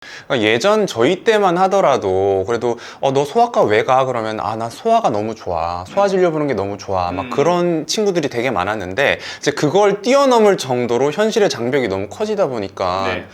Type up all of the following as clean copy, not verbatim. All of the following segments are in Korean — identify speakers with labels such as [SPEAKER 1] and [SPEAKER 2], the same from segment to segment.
[SPEAKER 1] 그러니까 예전 저희 때만 하더라도 그래도 너 소아과 왜 가? 그러면 나 소아가 너무 좋아. 소아 진료 보는 게 너무 좋아. 막 그런 친구들이 되게 많았는데 이제 그걸 뛰어넘을 정도로 현실의 장벽이 너무 커지다 보니까
[SPEAKER 2] 네.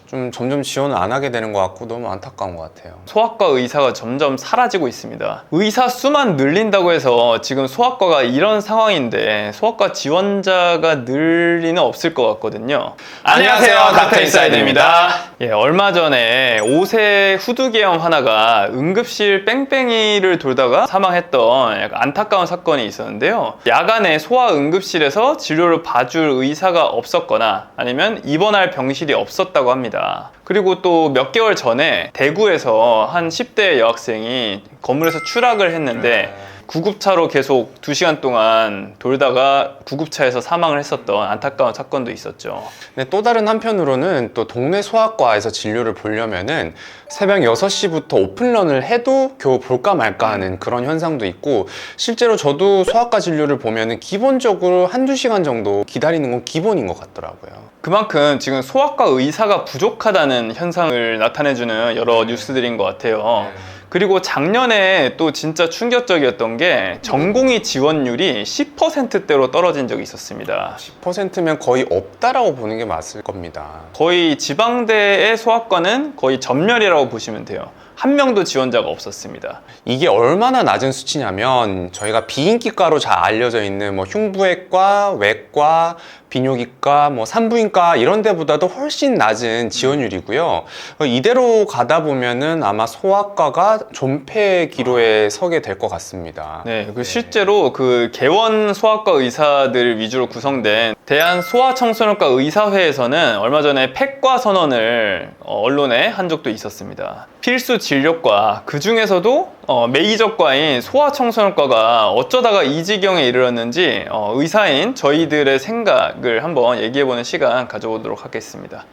[SPEAKER 1] 좀 점점 지원을 안 하게 되는 것 같고 너무 안타까운 것 같아요.
[SPEAKER 2] 소아과 의사가 점점 사라지고 있습니다. 의사 수만 늘린다고 해서 지금 소아과가 이런 상황인데 소아과 지원자가 늘 리는 없을 것 같거든요. 안녕하세요, 닥터 인사이드입니다. 얼마 전에 5세 후두계염 하나가 응급실 뺑뺑이를 돌다가 사망했던 약간 안타까운 사건이 있었는데요. 야간에 소아 응급실에서 진료를 봐줄 의사가 없었거나 아니면 입원할 병실이 없었다고 합니다. 그리고 또 몇 개월 전에 대구에서 한 10대 여학생이 건물에서 추락을 했는데 구급차로 계속 2시간 동안 돌다가 구급차에서 사망을 했었던 안타까운 사건도 있었죠.
[SPEAKER 1] 근데 또 다른 한편으로는 또 동네 소아과에서 진료를 보려면은 새벽 6시부터 오픈런을 해도 겨우 볼까 말까 하는 그런 현상도 있고, 실제로 저도 소아과 진료를 보면은 기본적으로 한두 시간 정도 기다리는 건 기본인 것 같더라고요.
[SPEAKER 2] 그만큼 지금 소아과 의사가 부족하다는 현상을 나타내주는 여러 뉴스들인 것 같아요. 그리고 작년에 또 진짜 충격적이었던 게 전공의 지원율이 10%대로 떨어진 적이 있었습니다.
[SPEAKER 1] 10%면 거의 없다라고 보는 게 맞을 겁니다.
[SPEAKER 2] 거의 지방대의 소아과는 거의 전멸이라고 보시면 돼요. 한 명도 지원자가 없었습니다.
[SPEAKER 1] 이게 얼마나 낮은 수치냐면 저희가 비인기과로 잘 알려져 있는 뭐 흉부외과, 외과, 비뇨기과, 뭐 산부인과 이런 데보다도 훨씬 낮은 지원율이고요. 이대로 가다 보면은 아마 소아과가 존폐 기로에 서게 될 것 같습니다.
[SPEAKER 2] 네, 실제로 그 개원 소아과 의사들 위주로 구성된 대한소아청소년과 의사회에서는 얼마 전에 폐과 선언을 언론에 한 적도 있었습니다. 필수 진료과, 그 중에서도 메이저과인 소아청소년과가 어쩌다가 이 지경에 이르렀는지 의사인 저희들의 생각을 한번 얘기해보는 시간 가져보도록 하겠습니다.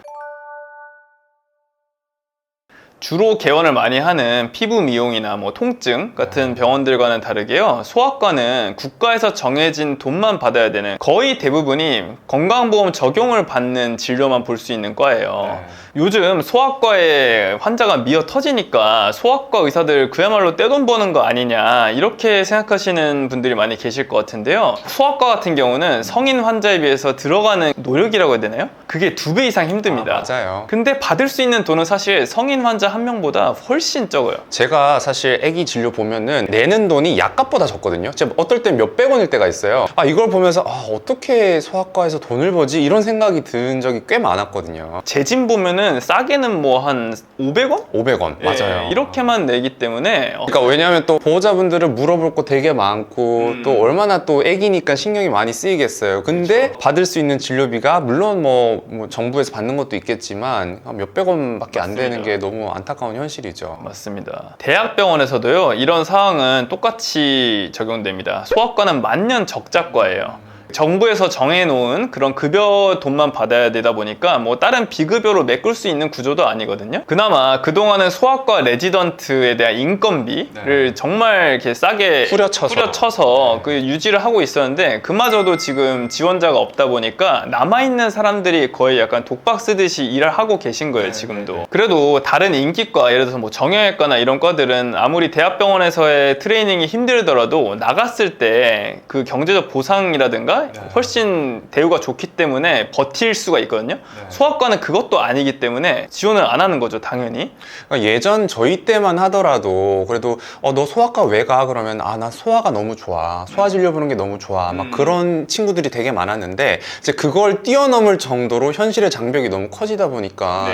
[SPEAKER 2] 주로 개원을 많이 하는 피부 미용이나 뭐 통증 같은 병원들과는 다르게요, 소아과는 국가에서 정해진 돈만 받아야 되는, 거의 대부분이 건강보험 적용을 받는 진료만 볼 수 있는 과예요. 요즘 소아과에 환자가 미어 터지니까 소아과 의사들 그야말로 떼돈 버는 거 아니냐 이렇게 생각하시는 분들이 많이 계실 것 같은데요. 소아과 같은 경우는 성인 환자에 비해서 들어가는 노력이라고 해야 되나요? 그게 2배 이상 힘듭니다.
[SPEAKER 1] 맞아요.
[SPEAKER 2] 근데 받을 수 있는 돈은 사실 성인 환자 한 명보다 훨씬 적어요.
[SPEAKER 1] 제가 사실 아기 진료 보면은 내는 돈이 약값보다 적거든요. 제가 어떨 땐 몇백 원일 때가 있어요. 이걸 보면서 어떻게 소아과에서 돈을 버지? 이런 생각이 든 적이 꽤 많았거든요.
[SPEAKER 2] 재진 보면은 싸게는 뭐 한 500원?
[SPEAKER 1] 500원 맞아요.
[SPEAKER 2] 이렇게만 내기 때문에
[SPEAKER 1] 그러니까 왜냐하면 또 보호자분들은 물어볼 거 되게 많고 또 얼마나 또 아기니까 신경이 많이 쓰이겠어요. 근데 받을 수 있는 진료비가 물론 뭐 정부에서 받는 것도 있겠지만 몇백 원밖에 안 되는 게 너무 안타까운 현실이죠.
[SPEAKER 2] 맞습니다. 대학병원에서도요, 이런 상황은 똑같이 적용됩니다. 소아과는 만년 적자과예요. 정부에서 정해놓은 그런 급여 돈만 받아야 되다 보니까 뭐 다른 비급여로 메꿀 수 있는 구조도 아니거든요. 그나마 그동안은 소아과 레지던트에 대한 인건비를 정말 이렇게 싸게 뿌려쳐서 그 유지를 하고 있었는데, 그마저도 지금 지원자가 없다 보니까 남아있는 사람들이 거의 약간 독박 쓰듯이 일을 하고 계신 거예요, 지금도. 그래도 다른 인기과, 예를 들어서 뭐 정형외과나 이런 과들은 아무리 대학병원에서의 트레이닝이 힘들더라도 나갔을 때 그 경제적 보상이라든가 훨씬 대우가 좋기 때문에 버틸 수가 있거든요. 소아과는 그것도 아니기 때문에 지원을 안 하는 거죠, 당연히.
[SPEAKER 1] 그러니까 예전 저희 때만 하더라도 그래도 너 소아과 왜 가? 그러면 나 소아가 너무 좋아. 소아 진료 보는 게 너무 좋아. 막 그런 친구들이 되게 많았는데 이제 그걸 뛰어넘을 정도로 현실의 장벽이 너무 커지다 보니까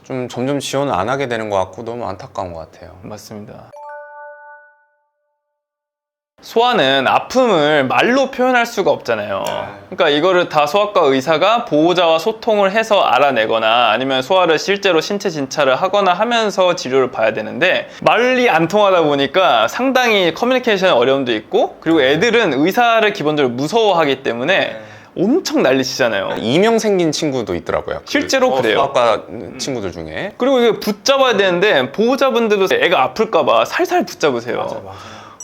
[SPEAKER 1] 좀 점점 지원을 안 하게 되는 것 같고 너무 안타까운 것 같아요.
[SPEAKER 2] 맞습니다. 소아는 아픔을 말로 표현할 수가 없잖아요. 그러니까 이거를 다 소아과 의사가 보호자와 소통을 해서 알아내거나 아니면 소아를 실제로 신체 진찰을 하거나 하면서 진료를 봐야 되는데, 말이 안 통하다 보니까 상당히 커뮤니케이션에 어려움도 있고, 그리고 애들은 의사를 기본적으로 무서워하기 때문에 엄청 난리치잖아요.
[SPEAKER 1] 이명 생긴 친구도 있더라고요.
[SPEAKER 2] 실제로 그래요.
[SPEAKER 1] 소아과 친구들 중에.
[SPEAKER 2] 그리고 이거 붙잡아야 되는데 보호자분들도 애가 아플까봐 살살 붙잡으세요.
[SPEAKER 1] 맞아.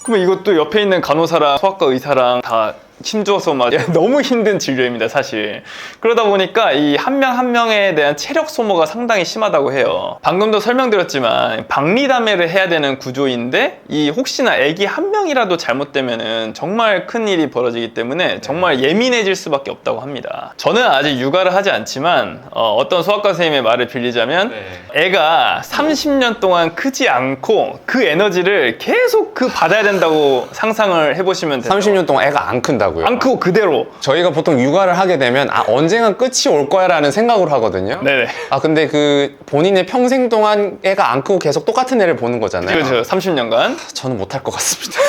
[SPEAKER 2] 그러면 이것도 옆에 있는 간호사랑 소아과 의사랑 다 힘줘서 막 너무 힘든 진료입니다, 사실. 그러다 보니까 이 한 명 한 명에 대한 체력 소모가 상당히 심하다고 해요. 방금도 설명드렸지만 박리담회를 해야 되는 구조인데 이 혹시나 아기 한 명이라도 잘못되면은 정말 큰 일이 벌어지기 때문에 정말 예민해질 수밖에 없다고 합니다. 저는 아직 육아를 하지 않지만 어떤 소아과 선생님의 말을 빌리자면 애가 30년 동안 크지 않고 그 에너지를 계속 받아야 된다고 상상을 해보시면 돼요.
[SPEAKER 1] 30년 동안 애가 안 큰다고요?
[SPEAKER 2] 안 크고 그대로.
[SPEAKER 1] 저희가 보통 육아를 하게 되면 언젠간 끝이 올 거야 라는 생각으로 하거든요.
[SPEAKER 2] 네네.
[SPEAKER 1] 근데 그 본인의 평생 동안 애가 안 크고 계속 똑같은 애를 보는 거잖아요.
[SPEAKER 2] 그렇죠. 30년간.
[SPEAKER 1] 저는 못할 것 같습니다.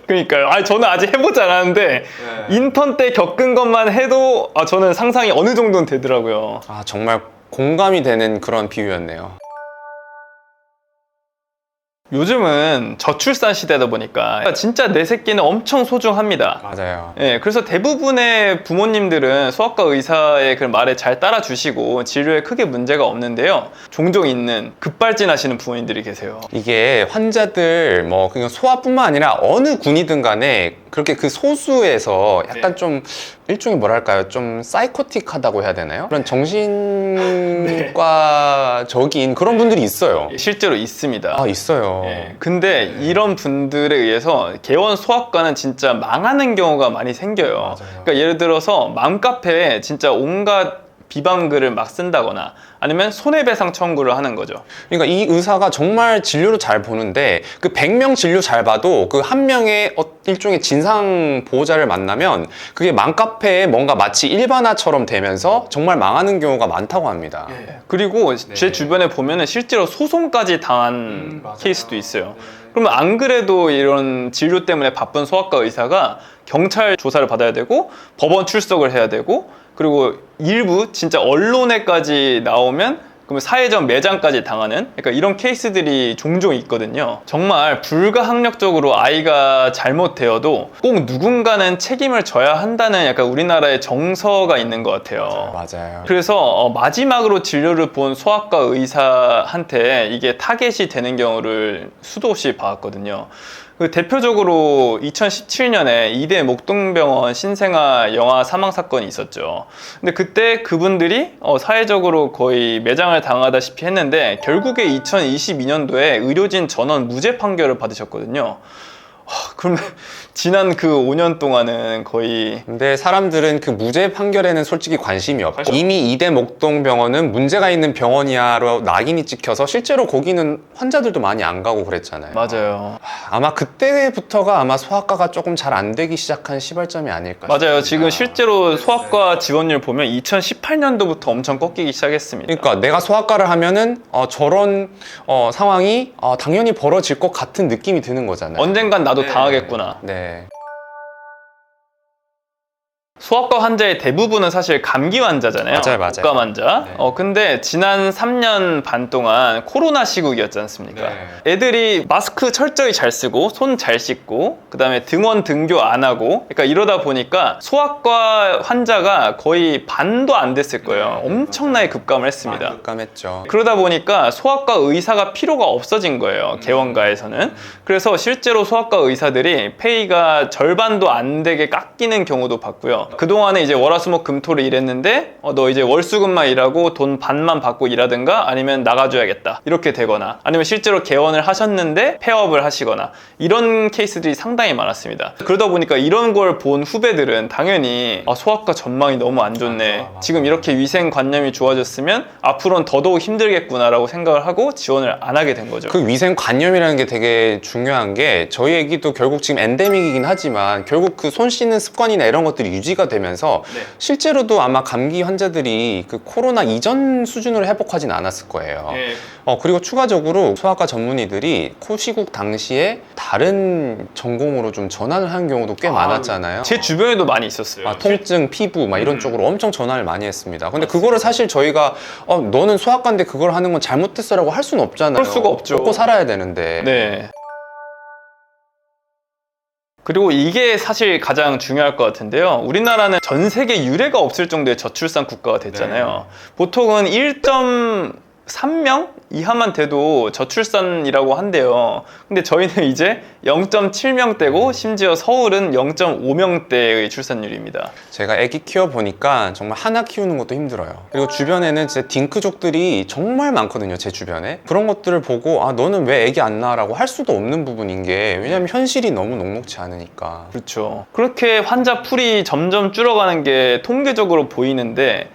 [SPEAKER 2] 그러니까요. 저는 아직 해보지 않았는데 인턴 때 겪은 것만 해도 저는 상상이 어느 정도는 되더라고요.
[SPEAKER 1] 정말 공감이 되는 그런 비유였네요.
[SPEAKER 2] 요즘은 저출산 시대다 보니까 진짜 내 새끼는 엄청 소중합니다.
[SPEAKER 1] 맞아요.
[SPEAKER 2] 예, 그래서 대부분의 부모님들은 소아과 의사의 그 말에 잘 따라주시고 진료에 크게 문제가 없는데요. 종종 있는 급발진하시는 부모님들이 계세요.
[SPEAKER 1] 이게 환자들 그냥 소아뿐만 아니라 어느 군이든 간에 그렇게 그 소수에서 약간 좀 일종의 뭐랄까요, 좀 사이코틱하다고 해야 되나요? 그런 정신과적인 그런 분들이 있어요.
[SPEAKER 2] 실제로 있습니다.
[SPEAKER 1] 있어요.
[SPEAKER 2] 근데 이런 분들에 의해서 개원 소아과는 진짜 망하는 경우가 많이 생겨요. 그러니까 예를 들어서 맘카페에 진짜 온갖 비방글을 막 쓴다거나 아니면 손해배상 청구를 하는 거죠.
[SPEAKER 1] 그러니까 이 의사가 정말 진료를 잘 보는데 그 100명 진료 잘 봐도 그 한 명의 일종의 진상 보호자를 만나면 그게 맘카페에 뭔가 마치 일반화처럼 되면서 정말 망하는 경우가 많다고 합니다.
[SPEAKER 2] 그리고 제 주변에 보면은 실제로 소송까지 당한 케이스도 있어요. 그러면 안 그래도 이런 진료 때문에 바쁜 소아과 의사가 경찰 조사를 받아야 되고 법원 출석을 해야 되고 그리고 일부 진짜 언론에까지 나오면 그러면 사회적 매장까지 당하는 그러니까 이런 케이스들이 종종 있거든요. 정말 불가항력적으로 아이가 잘못되어도 꼭 누군가는 책임을 져야 한다는 약간 우리나라의 정서가 있는 것 같아요.
[SPEAKER 1] 맞아요.
[SPEAKER 2] 그래서 마지막으로 진료를 본 소아과 의사한테 이게 타겟이 되는 경우를 수도 없이 봐왔거든요. 대표적으로 2017년에 이대 목동병원 신생아 영아 사망 사건이 있었죠. 근데 그때 그분들이 사회적으로 거의 매장을 당하다시피 했는데 결국에 2022년도에 의료진 전원 무죄 판결을 받으셨거든요. 그럼 지난 그 5년 동안은 거의
[SPEAKER 1] 근데 사람들은 그 무죄 판결에는 솔직히 관심이 없고 이미 이대 목동병원은 문제가 있는 병원이야로 낙인이 찍혀서 실제로 거기는 환자들도 많이 안 가고 그랬잖아요.
[SPEAKER 2] 맞아요.
[SPEAKER 1] 아마 그때부터가 아마 소아과가 조금 잘 안 되기 시작한 시발점이 아닐까
[SPEAKER 2] 맞아요.
[SPEAKER 1] 싶습니다.
[SPEAKER 2] 지금 실제로 소아과 지원율 보면 2018년도부터 엄청 꺾이기 시작했습니다.
[SPEAKER 1] 그러니까 내가 소아과를 하면은 저런 상황이 당연히 벌어질 것 같은 느낌이 드는 거잖아요.
[SPEAKER 2] 언젠간 나도 당하겠구나.
[SPEAKER 1] 네.
[SPEAKER 2] 소아과 환자의 대부분은 사실 감기 환자잖아요.
[SPEAKER 1] 맞아요.
[SPEAKER 2] 독감 환자. 근데 지난 3년 반 동안 코로나 시국이었지 않습니까? 애들이 마스크 철저히 잘 쓰고 손 잘 씻고 그다음에 등원 등교 안 하고 그러니까 이러다 보니까 소아과 환자가 거의 반도 안 됐을 거예요. 엄청나게 급감을 했습니다.
[SPEAKER 1] 급감했죠.
[SPEAKER 2] 그러다 보니까 소아과 의사가 필요가 없어진 거예요. 개원가에서는. 그래서 실제로 소아과 의사들이 페이가 절반도 안 되게 깎이는 경우도 봤고요. 그동안에 이제 월화수목금토를 일했는데 너 이제 월수금만 일하고 돈 반만 받고 일하든가 아니면 나가줘야겠다 이렇게 되거나 아니면 실제로 개원을 하셨는데 폐업을 하시거나 이런 케이스들이 상당히 많았습니다. 그러다 보니까 이런 걸 본 후배들은 당연히 소아과 전망이 너무 안 좋네, 지금 이렇게 위생관념이 좋아졌으면 앞으로는 더더욱 힘들겠구나 라고 생각을 하고 지원을 안 하게 된 거죠.
[SPEAKER 1] 그 위생관념이라는 게 되게 중요한 게 저희 애기도 결국 지금 엔데믹이긴 하지만 결국 그 손 씻는 습관이나 이런 것들이 유지가 되면서 실제로도 아마 감기 환자들이 그 코로나 이전 수준으로 회복하진 않았을 거예요. 그리고 추가적으로 소아과 전문의들이 코 시국 당시에 다른 전공으로 좀 전환을 하는 경우도 꽤 많았잖아요.
[SPEAKER 2] 제 주변에도 많이 있었어요.
[SPEAKER 1] 통증, 피부 이런 쪽으로 엄청 전환을 많이 했습니다. 근데 그거를 사실 저희가 너는 소아과인데 그걸 하는 건 잘못했어 라고 할 수는 없잖아요.
[SPEAKER 2] 그럴 수가 없죠.
[SPEAKER 1] 먹고 살아야 되는데.
[SPEAKER 2] 네. 그리고 이게 사실 가장 중요할 것 같은데요. 우리나라는 전 세계 유례가 없을 정도의 저출산 국가가 됐잖아요. 보통은 3명 이하만 돼도 저출산이라고 한대요. 근데 저희는 이제 0.7명대고 심지어 서울은 0.5명대의 출산율입니다.
[SPEAKER 1] 제가 아기 키워보니까 정말 하나 키우는 것도 힘들어요. 그리고 주변에는 진짜 딩크족들이 정말 많거든요, 제 주변에. 그런 것들을 보고 아 너는 왜 아기 안 낳아? 라고 할 수도 없는 부분인 게, 왜냐면 현실이 너무 녹록지 않으니까.
[SPEAKER 2] 그렇죠. 그렇게 환자 풀이 점점 줄어가는 게 통계적으로 보이는데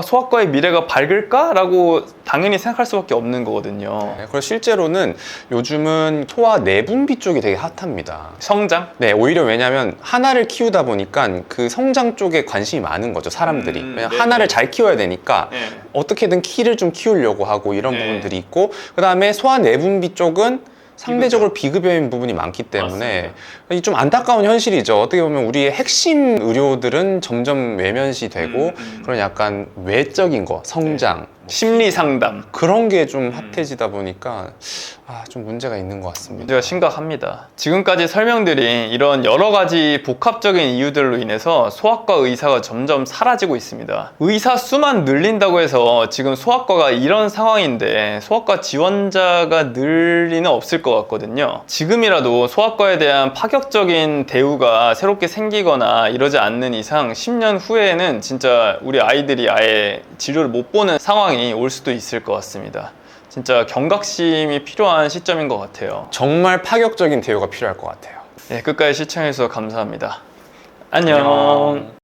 [SPEAKER 2] 소아과의 미래가 밝을까? 라고 당연히 생각할 수밖에 없는 거거든요.
[SPEAKER 1] 네, 그래서 실제로는 요즘은 소아 내분비 쪽이 되게 핫합니다.
[SPEAKER 2] 성장?
[SPEAKER 1] 네, 오히려 왜냐면 하나를 키우다 보니까 그 성장 쪽에 관심이 많은 거죠, 사람들이. 왜냐면
[SPEAKER 2] 네.
[SPEAKER 1] 하나를 잘 키워야 되니까
[SPEAKER 2] 네.
[SPEAKER 1] 어떻게든 키를 좀 키우려고 하고 이런
[SPEAKER 2] 네.
[SPEAKER 1] 부분들이 있고, 그 다음에 소아 내분비 쪽은 상대적으로 비급여인 부분이 많기 때문에 이 좀 안타까운 현실이죠. 어떻게 보면 우리의 핵심 의료들은 점점 외면시되고 그런 약간 외적인 거, 성장,
[SPEAKER 2] 심리 상담.
[SPEAKER 1] 그런 게 좀 핫해지다 보니까 좀 문제가 있는 것 같습니다.
[SPEAKER 2] 문제가 심각합니다. 지금까지 설명드린 이런 여러 가지 복합적인 이유들로 인해서 소아과 의사가 점점 사라지고 있습니다. 의사 수만 늘린다고 해서 지금 소아과가 이런 상황인데 소아과 지원자가 늘 리는 없을 것 같거든요. 지금이라도 소아과에 대한 파격적인 대우가 새롭게 생기거나 이러지 않는 이상 10년 후에는 진짜 우리 아이들이 아예 치료를 못 보는 상황이 올 수도 있을 것 같습니다. 진짜 경각심이 필요한 시점인 것 같아요.
[SPEAKER 1] 정말 파격적인 대우가 필요할 것 같아요.
[SPEAKER 2] 네, 끝까지 시청해주셔서 감사합니다. 안녕.